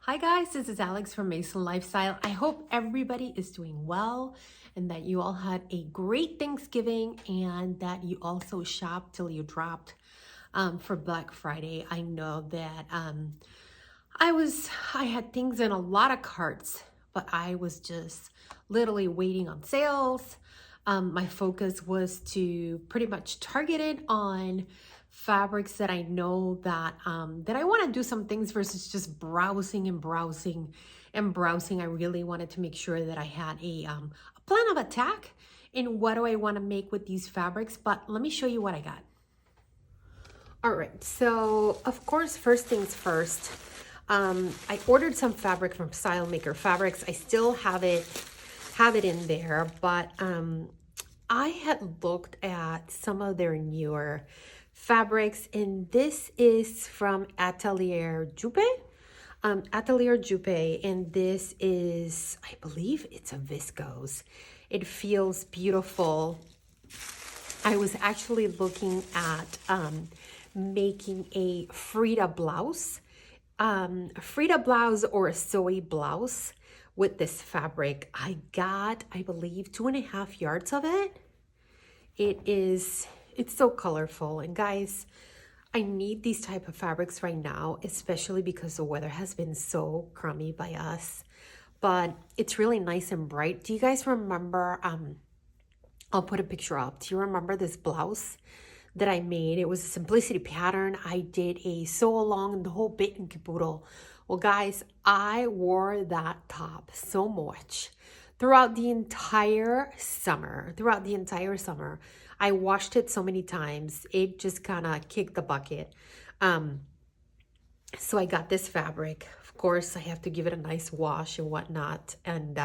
Hi guys, this is Alex from Mason Lifestyle. I hope everybody is doing well and that you all had a great Thanksgiving and that you also shopped till you dropped for Black Friday. I know that I had things in a lot of carts, but I was just literally waiting on sales. My focus was to pretty much target it on fabrics that I know that that I want to do some things versus just browsing and browsing and browsing. I really wanted to make sure that I had a plan of attack in what do I want to make with these fabrics. But let me show you what I got. All right, so of course, first things first, I ordered some fabric from Style Maker Fabrics. I still have it in there, but I had looked at some of their newer fabrics, and this is from Atelier Jupe, and this is, I believe it's a viscose. It feels beautiful. I was actually looking at making a Frida blouse or a Zoe blouse with this fabric. I got, I believe, 2.5 yards of it. It's so colorful. And guys, I need these type of fabrics right now, especially because the weather has been so crummy by us. But it's really nice and bright. Do you guys remember, I'll put a picture up. Do you remember this blouse that I made? It was a simplicity pattern. I did a sew along the whole bit and caboodle. Well, guys, I wore that top so much throughout the entire summer. I washed it so many times. It just kind of kicked the bucket. So I got this fabric. Of course, I have to give it a nice wash and whatnot, and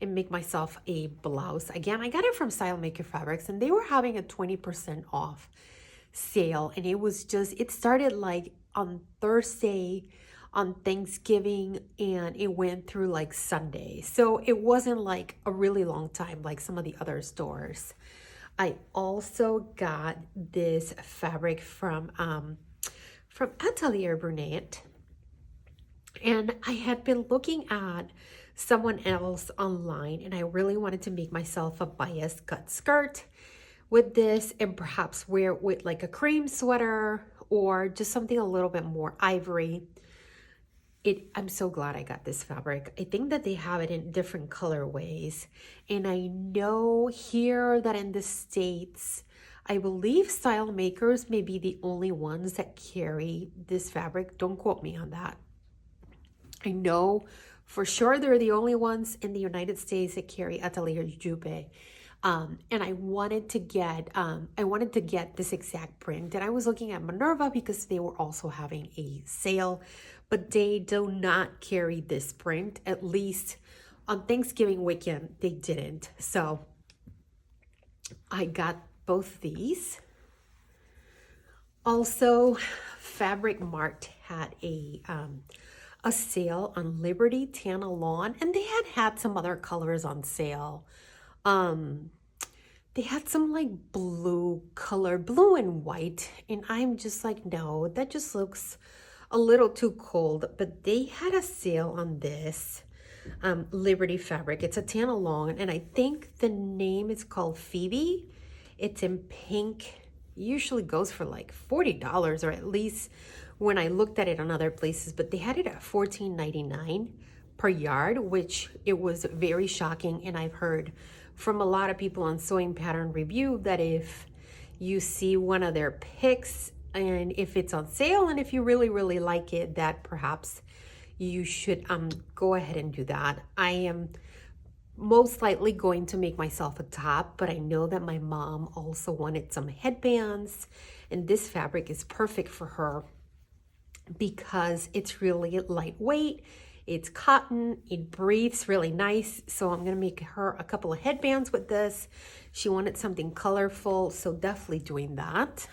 make myself a blouse. Again, I got it from Style Maker Fabrics, and they were having a 20% off sale. And it started like on Thursday on Thanksgiving, and it went through like Sunday. So it wasn't like a really long time like some of the other stores. I also got this fabric from Atelier Brunette, and I had been looking at someone else online, and I really wanted to make myself a bias cut skirt with this, and perhaps wear it with like a cream sweater or just something a little bit more ivory. I'm so glad I got this fabric. I think that they have it in different colorways. And I know here that in the States, I believe Style Makers may be the only ones that carry this fabric. Don't quote me on that. I know for sure they're the only ones in the United States that carry Atelier Jupe. And I wanted to get this exact print. And I was looking at Minerva because they were also having a sale, but they do not carry this print. At least on Thanksgiving weekend, they didn't. So I got both these. Also, Fabric Mart had a sale on Liberty Tana Lawn, and they had some other colors on sale. They had some like blue and white, and I'm just like, no, that just looks a little too cold. But they had a sale on this Liberty fabric. It's a Tana Lawn, and I think the name is called Phoebe. It's in pink. Usually goes for like $40, or at least when I looked at it on other places, but they had it at $14.99 per yard, which it was very shocking. And I've heard from a lot of people on Sewing Pattern Review that if you see one of their picks and if it's on sale and if you really like it, that perhaps you should go ahead and do that. I am most likely going to make myself a top, but I know that my mom also wanted some headbands, and this fabric is perfect for her because it's really lightweight. It's cotton, it breathes really nice. So I'm gonna make her a couple of headbands with this. She wanted something colorful, so definitely doing that.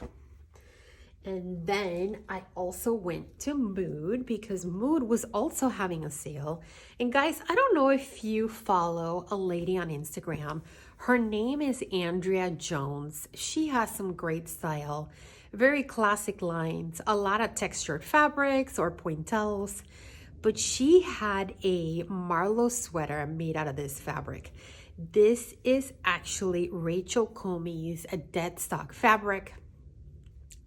And then I also went to Mood because Mood was also having a sale. And guys, I don't know if you follow a lady on Instagram. Her name is Andrea Jones. She has some great style, very classic lines, a lot of textured fabrics or pointels. but she had a Marlowe sweater made out of this fabric. This is actually Rachel Comey's a dead stock fabric.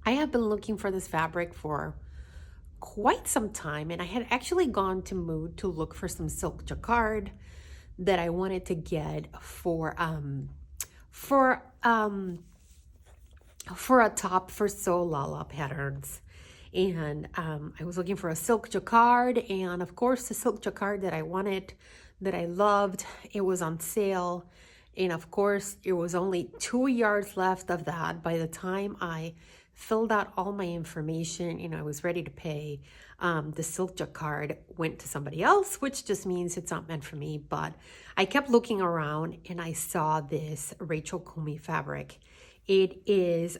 I have been looking for this fabric for quite some time, and I had actually gone to Mood to look for some silk jacquard that I wanted to get for a top for alllll patterns. And I was looking for a silk jacquard, and of course the silk jacquard that I wanted, that I loved, it was on sale. And of course it was only 2 yards left of that by the time I filled out all my information and I was ready to pay. The silk jacquard went to somebody else, which just means it's not meant for me. But I kept looking around and I saw this Rachel Comey fabric. It is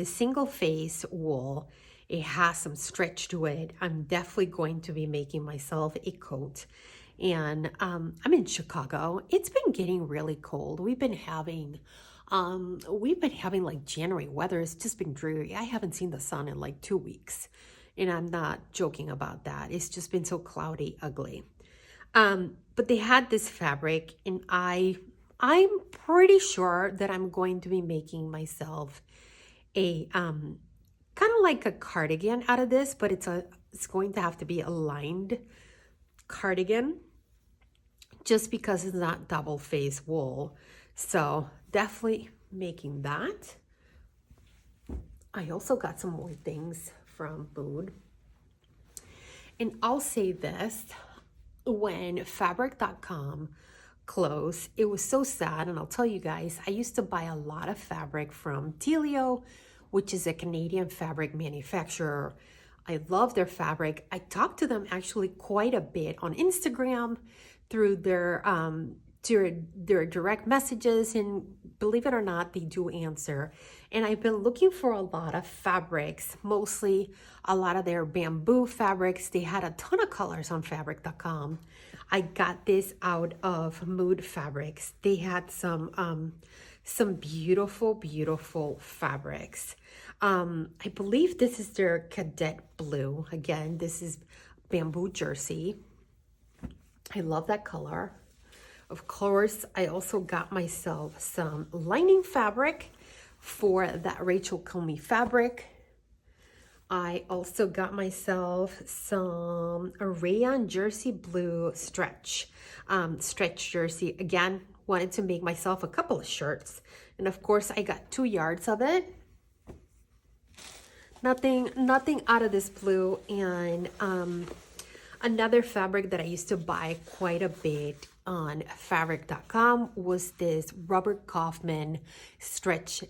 single face wool. It has some stretch to it. I'm definitely going to be making myself a coat. And I'm in Chicago. It's been getting really cold. We've been having like January weather. It's just been dreary. I haven't seen the sun in like 2 weeks. And I'm not joking about that. It's just been so cloudy, ugly. But they had this fabric, and I'm pretty sure that I'm going to be making myself a kind of like a cardigan out of this, but it's going to have to be a lined cardigan just because it's not double face wool. So definitely making that. I also got some more things from Mood. And I'll say this, when fabric.com closed, it was so sad. And I'll tell you guys, I used to buy a lot of fabric from Telio, which is a Canadian fabric manufacturer. I love their fabric. I talked to them actually quite a bit on Instagram through their direct messages, and believe it or not, they do answer. And I've been looking for a lot of fabrics, mostly a lot of their bamboo fabrics. They had a ton of colors on fabric.com. I got this out of Mood Fabrics. They had some beautiful, beautiful fabrics. I believe this is their cadet blue. Again, this is bamboo jersey. I love that color. Of course, I also got myself some lining fabric for that Rachel Comey fabric. I also got myself some rayon jersey blue stretch jersey. Again, wanted to make myself a couple of shirts. And of course, I got 2 yards of it. Nothing out of this blue. And another fabric that I used to buy quite a bit on fabric.com was this Robert Kaufman stretch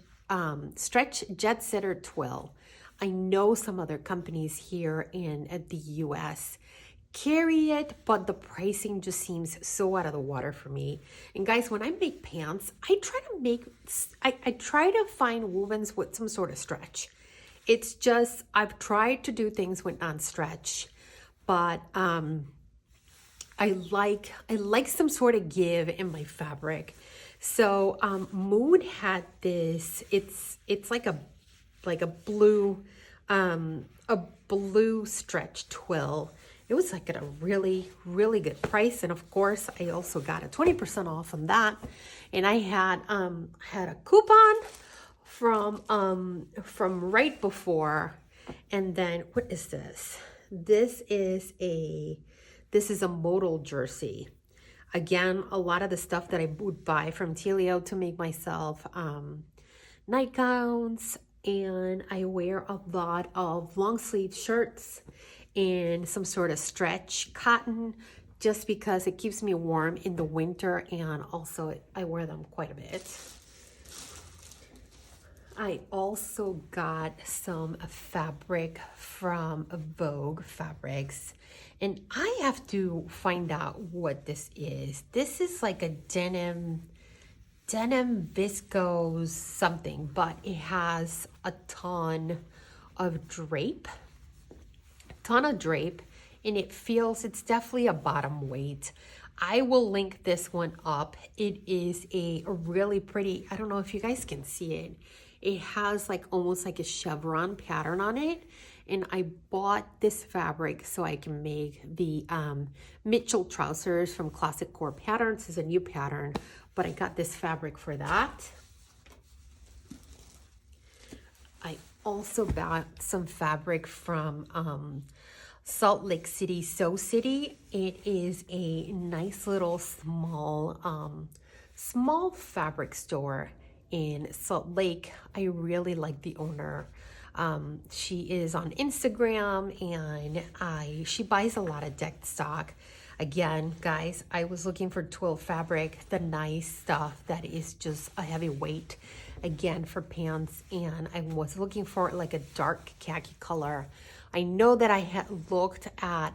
jet setter twill. I know some other companies here at the US carry it, but the pricing just seems so out of the water for me. And guys, when I make pants, I try to find wovens with some sort of stretch. It's just, I've tried to do things with non-stretch, but I like some sort of give in my fabric. So Mood had this. It's like a blue stretch twill. It was like at a really, really good price. And of course, I also got a 20% off on that. And I had a coupon from right before. And then what is this? This is a modal jersey. Again, a lot of the stuff that I would buy from Telio to make myself nightgowns, and I wear a lot of long sleeve shirts and some sort of stretch cotton just because it keeps me warm in the winter, and also I wear them quite a bit. I also got some fabric from Vogue Fabrics, and I have to find out what this is. This is like a denim viscose something, but it has a ton of drape, and it's definitely a bottom weight. I will link this one up. It is a really pretty, I don't know if you guys can see it. It has like almost like a chevron pattern on it, and I bought this fabric so I can make the Mitchell trousers from Classic Core Patterns. It's a new pattern, but I got this fabric for that. I also bought some fabric from Salt Lake City, Sew City. It is a nice little small fabric store in Salt Lake. I really like the owner. She is on Instagram, and she buys a lot of decked stock. Again, guys, I was looking for twill fabric, the nice stuff that is just a heavy weight, again, for pants, and I was looking for like a dark khaki color. I know that I had looked at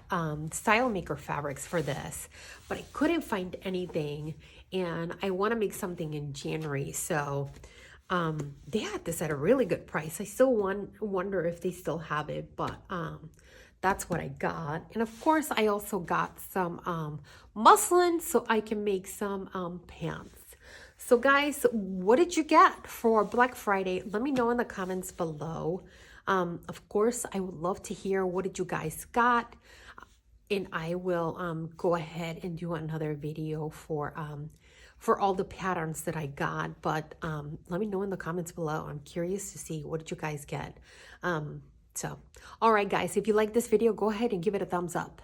Style Maker fabrics for this, but I couldn't find anything, and I want to make something in January, so they had this at a really good price. I still wonder if they still have it, but that's what I got. And of course, I also got some muslin so I can make some pants. So guys, what did you get for Black Friday? Let me know in the comments below. Of course, I would love to hear what did you guys got, and I will go ahead and do another video for all the patterns that I got. But let me know in the comments below. I'm curious to see what did you guys get. So, all right, guys, if you like this video, go ahead and give it a thumbs up.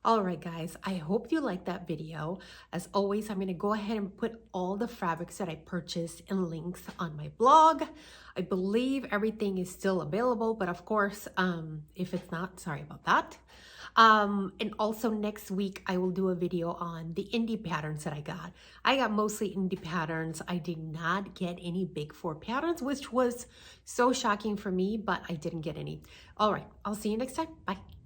All right, guys, I hope you liked that video. As always, I'm going to go ahead and put all the fabrics that I purchased in links on my blog. I believe everything is still available, but of course, if it's not, sorry about that. And also next week, I will do a video on the indie patterns that I got. I got mostly indie patterns. I did not get any big four patterns, which was so shocking for me, but I didn't get any. All right, I'll see you next time. Bye.